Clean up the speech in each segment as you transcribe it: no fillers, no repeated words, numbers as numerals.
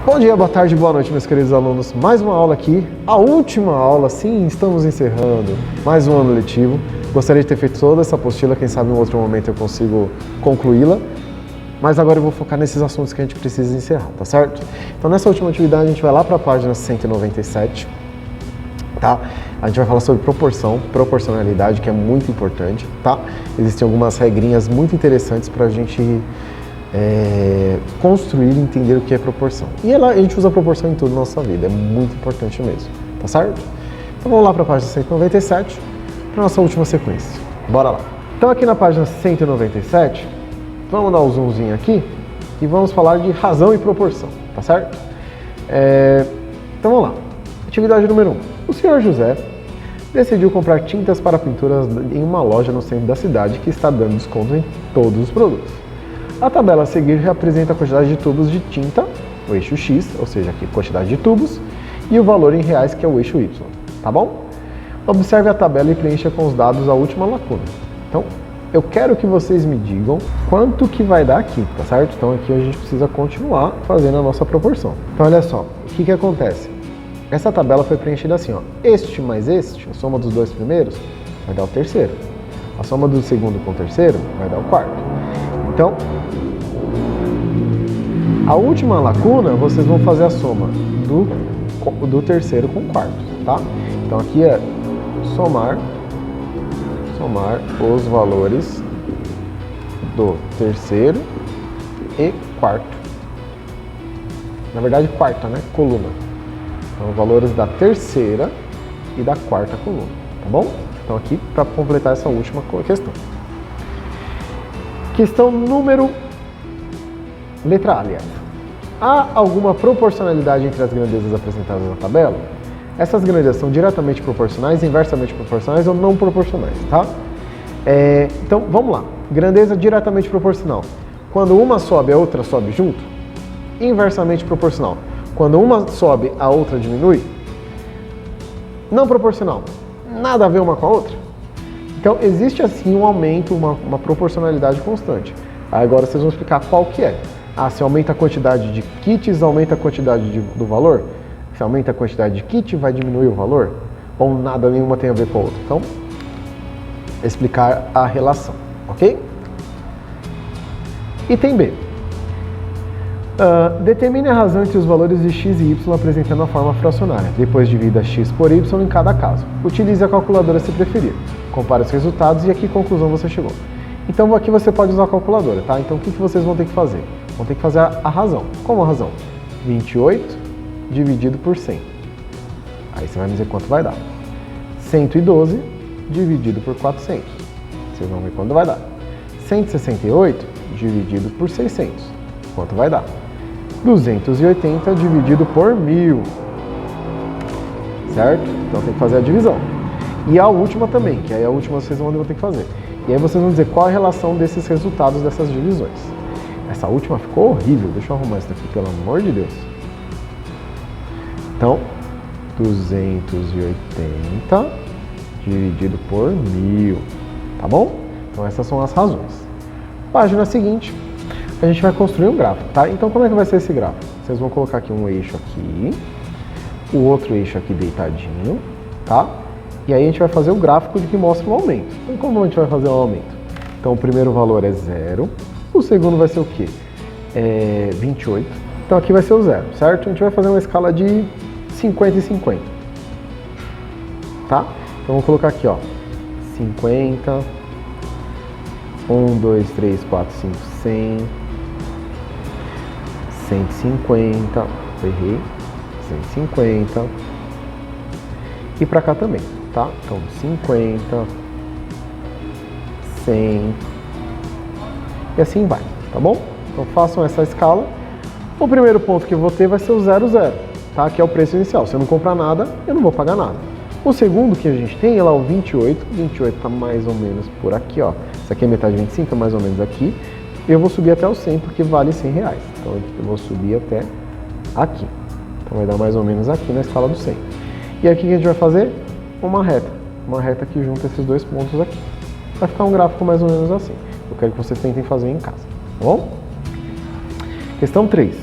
Bom dia, boa tarde, boa noite, meus queridos alunos. Mais uma aula aqui, a última aula, sim, estamos encerrando mais um ano letivo. Gostaria de ter feito toda essa apostila, quem sabe em outro momento eu consigo concluí-la. Mas agora eu vou focar nesses assuntos que a gente precisa encerrar, tá certo? Então nessa última atividade a gente vai lá para a página 197, tá? A gente vai falar sobre proporção, proporcionalidade, que é muito importante, tá? Existem algumas regrinhas muito interessantes para a gente construir e entender o que é proporção. E a gente usa proporção em tudo na nossa vida, é muito importante mesmo, tá certo? Então vamos lá para a página 197, para a nossa última sequência. Bora lá! Então aqui na página 197, vamos dar um zoomzinho aqui e vamos falar de razão e proporção, tá certo? Então vamos lá. Atividade número 1. O senhor José decidiu comprar tintas para pinturas em uma loja no centro da cidade que está dando desconto em todos os produtos. A tabela a seguir representa a quantidade de tubos de tinta, o eixo X, ou seja, aqui quantidade de tubos, e o valor em reais, que é o eixo Y, tá bom? Observe a tabela e preencha com os dados a última lacuna. Então, eu quero que vocês me digam quanto que vai dar aqui, tá certo? Então aqui a gente precisa continuar fazendo a nossa proporção. Então olha só, o que acontece? Essa tabela foi preenchida assim, ó. Este mais este, a soma dos dois primeiros, vai dar o terceiro. A soma do segundo com o terceiro vai dar o quarto. Então, a última lacuna, vocês vão fazer a soma do terceiro com o quarto, tá? Então aqui é somar os valores do terceiro e quarto. Na verdade, quarta, né? Coluna. Então, os valores da terceira e da quarta coluna, tá bom? Então, aqui, para completar essa última questão. Questão número... Letra A, aliás. Há alguma proporcionalidade entre as grandezas apresentadas na tabela? Essas grandezas são diretamente proporcionais, inversamente proporcionais ou não proporcionais, tá? Então, vamos lá. Grandeza diretamente proporcional. Quando uma sobe, a outra sobe junto. Inversamente proporcional. Quando uma sobe, a outra diminui. Não proporcional. Nada a ver uma com a outra. Então, existe assim um aumento, uma proporcionalidade constante. Agora vocês vão explicar qual que é. Se aumenta a quantidade de kits, aumenta a quantidade do valor? Se aumenta a quantidade de kit, vai diminuir o valor? Ou nada nenhuma tem a ver com a outra? Então, explicar a relação, ok? Item B. Determine a razão entre os valores de x e y apresentando a forma fracionária. Depois divida x por y em cada caso. Utilize a calculadora se preferir. Compare os resultados e a que conclusão você chegou. Então aqui você pode usar a calculadora, tá? Então o que vocês vão ter que fazer? Vão ter que fazer a razão. Como a razão? 28 dividido por 100. Aí você vai me dizer quanto vai dar. 112 dividido por 400. Vocês vão ver quanto vai dar. 168 dividido por 600. Quanto vai dar? 280 dividido por 1000. Certo? Então tem que fazer a divisão. E a última também, que aí a última vocês vão ter que fazer. E aí vocês vão dizer qual a relação desses resultados dessas divisões. Essa última ficou horrível. Deixa eu arrumar isso daqui, pelo amor de Deus. Então, 280 dividido por 1000. Tá bom? Então essas são as razões. Página seguinte, a gente vai construir um gráfico, tá? Então como é que vai ser esse gráfico? Vocês vão colocar aqui um eixo aqui, o outro eixo aqui deitadinho, tá? E aí a gente vai fazer o gráfico de que mostra o aumento. Então como a gente vai fazer o aumento? Então o primeiro valor é 0, o segundo vai ser o quê? 28. Então aqui vai ser o 0, certo? A gente vai fazer uma escala de 50 e 50. Tá? Então vamos colocar aqui, ó. 50, 1, 2, 3, 4, 5, 100, 150, errei, 150, e pra cá também, tá? Então 50, 100, e assim vai, tá bom? Então façam essa escala. O primeiro ponto que eu vou ter vai ser o 0, 0, tá? Que é o preço inicial. Se eu não comprar nada, eu não vou pagar nada. O segundo que a gente tem é lá o 28. 28 está mais ou menos por aqui, ó. Isso aqui é metade de 25, é mais ou menos aqui. Eu vou subir até o 100 porque vale 100 reais. Então eu vou subir até aqui. Então vai dar mais ou menos aqui na escala do 100. E aí o que a gente vai fazer? Uma reta. Uma reta que junta esses dois pontos aqui. Vai ficar um gráfico mais ou menos assim. Eu quero que vocês tentem fazer em casa, tá bom? Questão 3.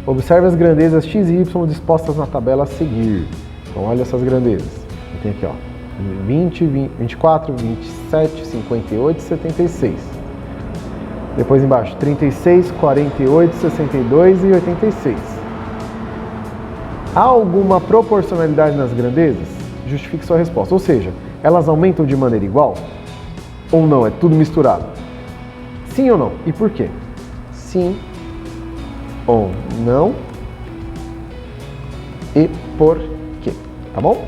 Observe as grandezas x e y dispostas na tabela a seguir. Então, olha essas grandezas. Tem aqui, ó, 20, 24, 27, 58 e 76. Depois embaixo, 36, 48, 62 e 86. Há alguma proporcionalidade nas grandezas? Justifique sua resposta. Ou seja, elas aumentam de maneira igual? Ou não? É tudo misturado? Sim ou não? E por quê? Sim ou não? E por quê? Tá bom?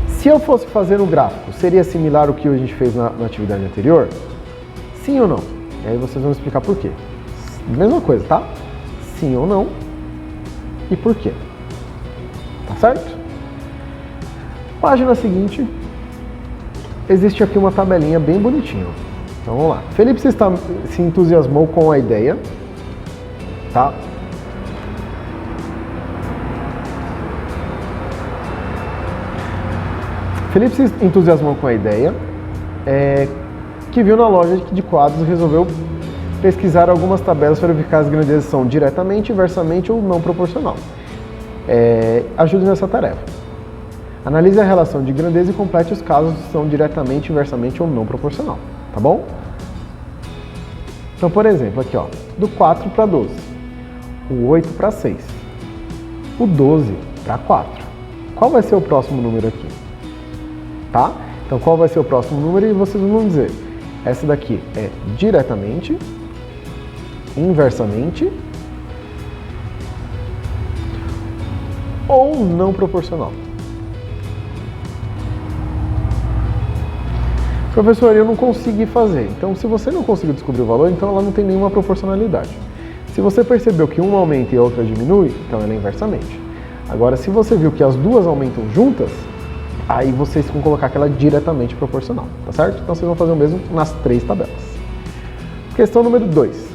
Se eu fosse fazer um gráfico, seria similar ao que a gente fez na atividade anterior? Sim ou não? E aí vocês vão explicar por quê. Mesma coisa, tá? Sim ou não? E por quê? Tá certo? Página seguinte, existe aqui uma tabelinha bem bonitinha. Então vamos lá. Felipe se entusiasmou com a ideia, tá? Felipe se entusiasmou com a ideia que viu na loja de quadros e resolveu pesquisar algumas tabelas para verificar as grandezas são diretamente, inversamente ou não proporcional. Ajude nessa tarefa. Analise a relação de grandeza e complete os casos que são diretamente, inversamente ou não proporcional. Tá bom? Então, por exemplo, aqui, ó, do 4 para 12, o 8 para 6, o 12 para 4. Qual vai ser o próximo número aqui? Tá? Então, qual vai ser o próximo número? E vocês vão dizer, essa daqui é diretamente, inversamente ou não proporcional. Professor, eu não consegui fazer. Então, se você não conseguiu descobrir o valor, então ela não tem nenhuma proporcionalidade. Se você percebeu que uma aumenta e a outra diminui, então ela é inversamente. Agora, se você viu que as duas aumentam juntas, aí vocês vão colocar aquela diretamente proporcional, tá certo? Então, vocês vão fazer o mesmo nas três tabelas. Questão número 2.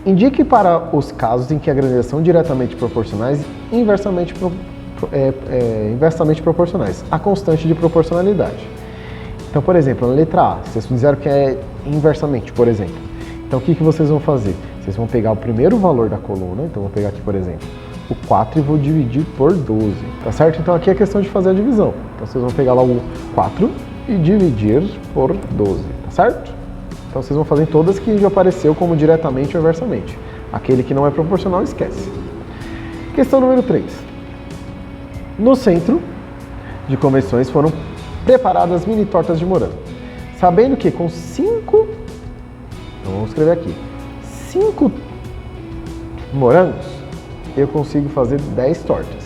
Indique para os casos em que a grandeza são diretamente proporcionais e inversamente proporcionais, a constante de proporcionalidade. Então, por exemplo, na letra A, vocês fizeram que é inversamente, por exemplo. Então, o que vocês vão fazer? Vocês vão pegar o primeiro valor da coluna, então vou pegar aqui, por exemplo, o 4 e vou dividir por 12, tá certo? Então, aqui é questão de fazer a divisão. Então, vocês vão pegar lá o 4 e dividir por 12, tá certo? Então, vocês vão fazer em todas que já apareceu como diretamente ou inversamente. Aquele que não é proporcional, esquece. Questão número 3. No centro de convenções foram preparadas mini tortas de morango. Sabendo que com 5, então vamos escrever aqui, 5 morangos, eu consigo fazer 10 tortas.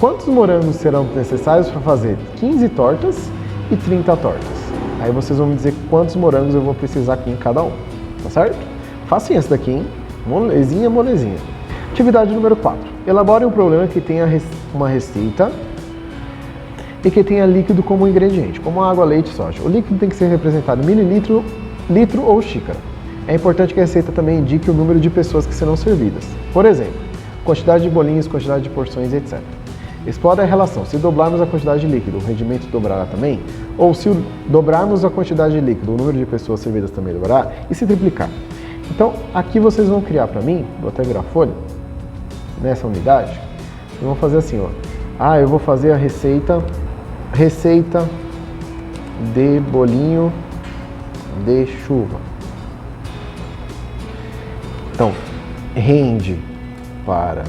Quantos morangos serão necessários para fazer 15 tortas e 30 tortas? Aí vocês vão me dizer quantos morangos eu vou precisar aqui em cada um, tá certo? Facinho essa daqui, hein? Molezinha, molezinha. Atividade número 4. Elabore um problema que tenha uma receita e que tenha líquido como ingrediente, como água, leite e soja. O líquido tem que ser representado em mililitro, litro ou xícara. É importante que a receita também indique o número de pessoas que serão servidas. Por exemplo, quantidade de bolinhos, quantidade de porções, etc. Explore a relação. Se doblarmos a quantidade de líquido, o rendimento dobrará também? Ou se dobrarmos a quantidade de líquido, o número de pessoas servidas também dobrará? E se triplicar? Então, aqui vocês vão criar para mim, vou até virar a folha, nessa unidade, vocês vão fazer assim, ó. Eu vou fazer a receita de bolinho de chuva. Então, rende para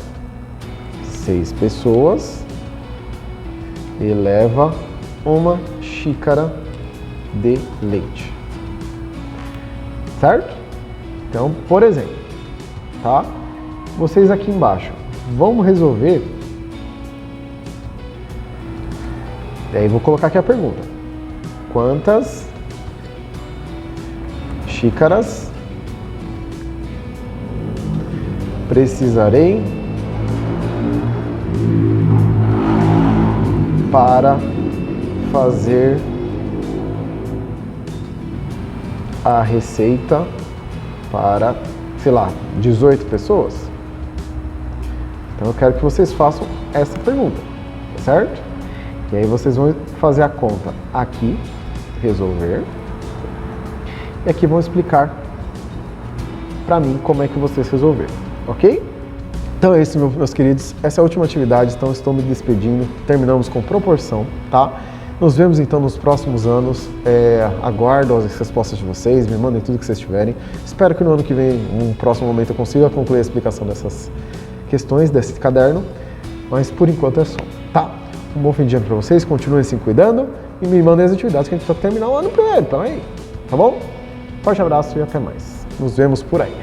6 pessoas e leva 1 xícara de leite. Certo? Então, por exemplo, tá? Vocês aqui embaixo vão resolver. E aí vou colocar aqui a pergunta. Quantas xícaras precisarei para fazer a receita para, sei lá, 18 pessoas? Então eu quero que vocês façam essa pergunta, tá certo? E aí vocês vão fazer a conta aqui, resolver, e aqui vão explicar para mim como é que vocês resolveram, ok? Então é isso, meus queridos, essa é a última atividade, então estou me despedindo, terminamos com proporção, tá? Nos vemos então nos próximos anos, aguardo as respostas de vocês, me mandem tudo que vocês tiverem. Espero que no ano que vem, num próximo momento, eu consiga concluir a explicação dessas questões, desse caderno, mas por enquanto é só, tá? Um bom fim de ano para vocês, continuem se cuidando e me mandem as atividades que a gente vai terminar o ano primeiro, então aí, tá bom? Forte abraço e até mais. Nos vemos por aí.